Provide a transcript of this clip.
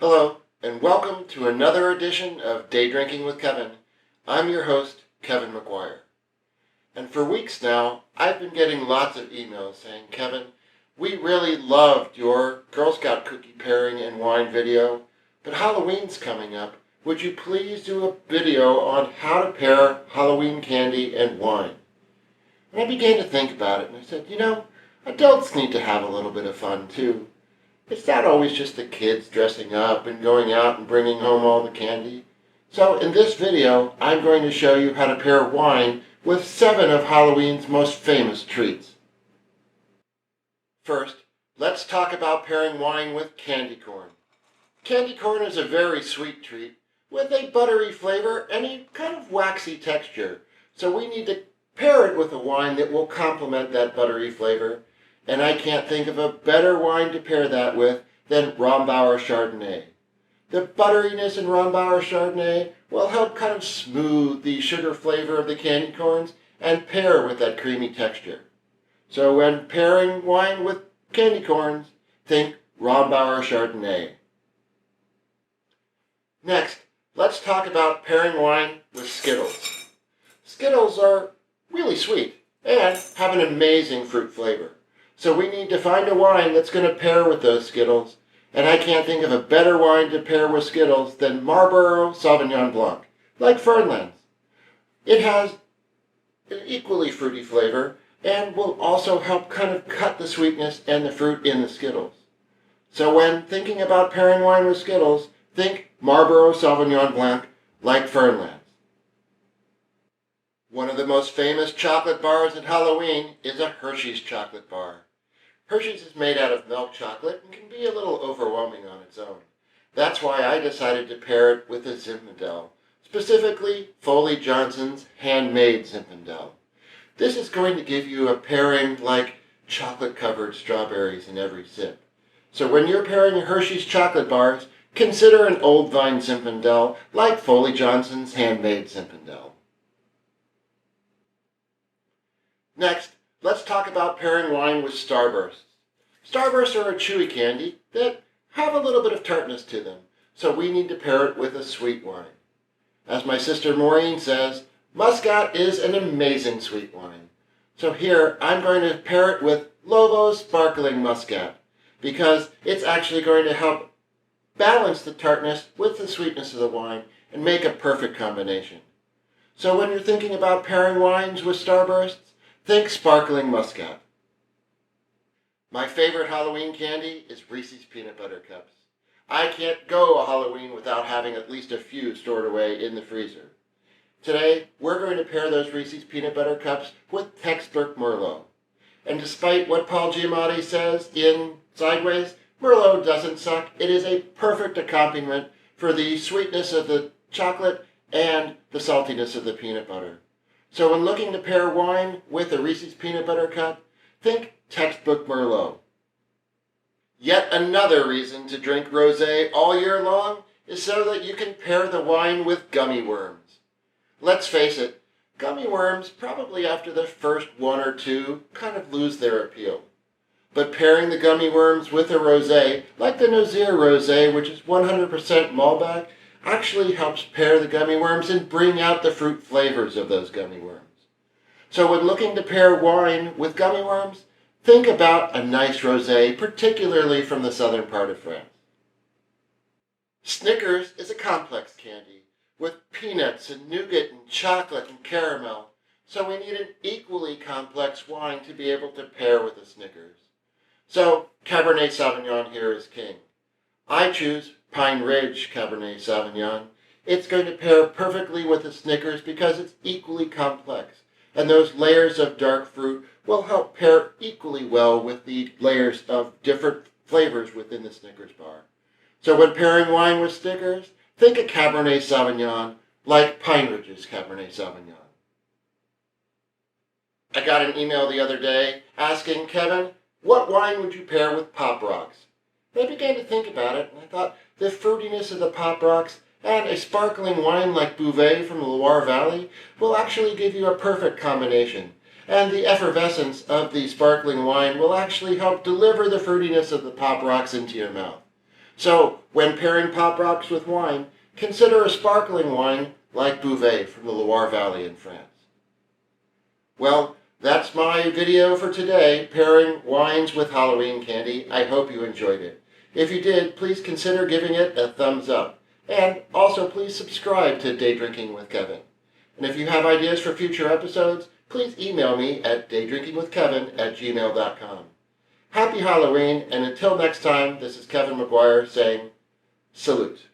Hello, and welcome to another edition of Day Drinking with Kevin. I'm your host, Kevin McGuire. And for weeks now, I've been getting lots of emails saying, Kevin, we really loved your Girl Scout cookie pairing and wine video, but Halloween's coming up. Would you please do a video on how to pair Halloween candy and wine? And I began to think about it, and I said, adults need to have a little bit of fun too. It's not always just the kids dressing up and going out and bringing home all the candy. So in this video, I'm going to show you how to pair wine with 7 of Halloween's most famous treats. First, let's talk about pairing wine with candy corn. Candy corn is a very sweet treat with a buttery flavor and a kind of waxy texture. So we need to pair it with a wine that will complement that buttery flavor. And I can't think of a better wine to pair that with than Rombauer Chardonnay. The butteriness in Rombauer Chardonnay will help kind of smooth the sugar flavor of the candy corns and pair with that creamy texture. So when pairing wine with candy corns, think Rombauer Chardonnay. Next, let's talk about pairing wine with Skittles. Skittles are really sweet and have an amazing fruit flavor. So we need to find a wine that's going to pair with those Skittles. And I can't think of a better wine to pair with Skittles than Marlborough Sauvignon Blanc, like Fernland's. It has an equally fruity flavor and will also help kind of cut the sweetness and the fruit in the Skittles. So when thinking about pairing wine with Skittles, think Marlborough Sauvignon Blanc, like Fernland's. One of the most famous chocolate bars at Halloween is a Hershey's chocolate bar. Hershey's is made out of milk chocolate and can be a little overwhelming on its own. That's why I decided to pair it with a zinfandel, specifically Foley Johnson's handmade zinfandel. This is going to give you a pairing like chocolate-covered strawberries in every sip. So when you're pairing Hershey's chocolate bars, consider an old vine zinfandel like Foley Johnson's handmade zinfandel. Next, let's talk about pairing wine with Starbursts. Starbursts are a chewy candy that have a little bit of tartness to them, so we need to pair it with a sweet wine. As my sister Maureen says, muscat is an amazing sweet wine. So here, I'm going to pair it with Lovo's Sparkling Muscat, because it's actually going to help balance the tartness with the sweetness of the wine and make a perfect combination. So when you're thinking about pairing wines with Starbursts, think Sparkling Muscat. My favorite Halloween candy is Reese's Peanut Butter Cups. I can't go a Halloween without having at least a few stored away in the freezer. Today, we're going to pair those Reese's Peanut Butter Cups with textbook merlot. And despite what Paul Giamatti says in Sideways, merlot doesn't suck. It is a perfect accompaniment for the sweetness of the chocolate and the saltiness of the peanut butter. So when looking to pair wine with a Reese's Peanut Butter Cup, think textbook merlot. Yet another reason to drink rosé all year long is so that you can pair the wine with gummy worms. Let's face it, gummy worms, probably after the first 1 or 2, kind of lose their appeal. But pairing the gummy worms with a rosé, like the Nozir Rosé, which is 100% Malbec, actually helps pair the gummy worms and bring out the fruit flavors of those gummy worms. So when looking to pair wine with gummy worms, think about a nice rosé, particularly from the southern part of France. Snickers is a complex candy with peanuts and nougat and chocolate and caramel, so we need an equally complex wine to be able to pair with the Snickers. So Cabernet Sauvignon here is king. I choose Pine Ridge Cabernet Sauvignon. It's going to pair perfectly with the Snickers because it's equally complex, and those layers of dark fruit will help pair equally well with the layers of different flavors within the Snickers bar. So when pairing wine with Snickers, think a Cabernet Sauvignon like Pine Ridge's Cabernet Sauvignon. I got an email the other day asking, Kevin, what wine would you pair with Pop Rocks? And I began to think about it, and I thought the fruitiness of the Pop Rocks and a sparkling wine like Bouvet from the Loire Valley will actually give you a perfect combination. And the effervescence of the sparkling wine will actually help deliver the fruitiness of the Pop Rocks into your mouth. So, when pairing Pop Rocks with wine, consider a sparkling wine like Bouvet from the Loire Valley in France. Well, that's my video for today, pairing wines with Halloween candy. I hope you enjoyed it. If you did, please consider giving it a thumbs up. And also please subscribe to Day Drinking with Kevin. And if you have ideas for future episodes, please email me at daydrinkingwithkevin@gmail.com. Happy Halloween, and until next time, this is Kevin McGuire saying, salute.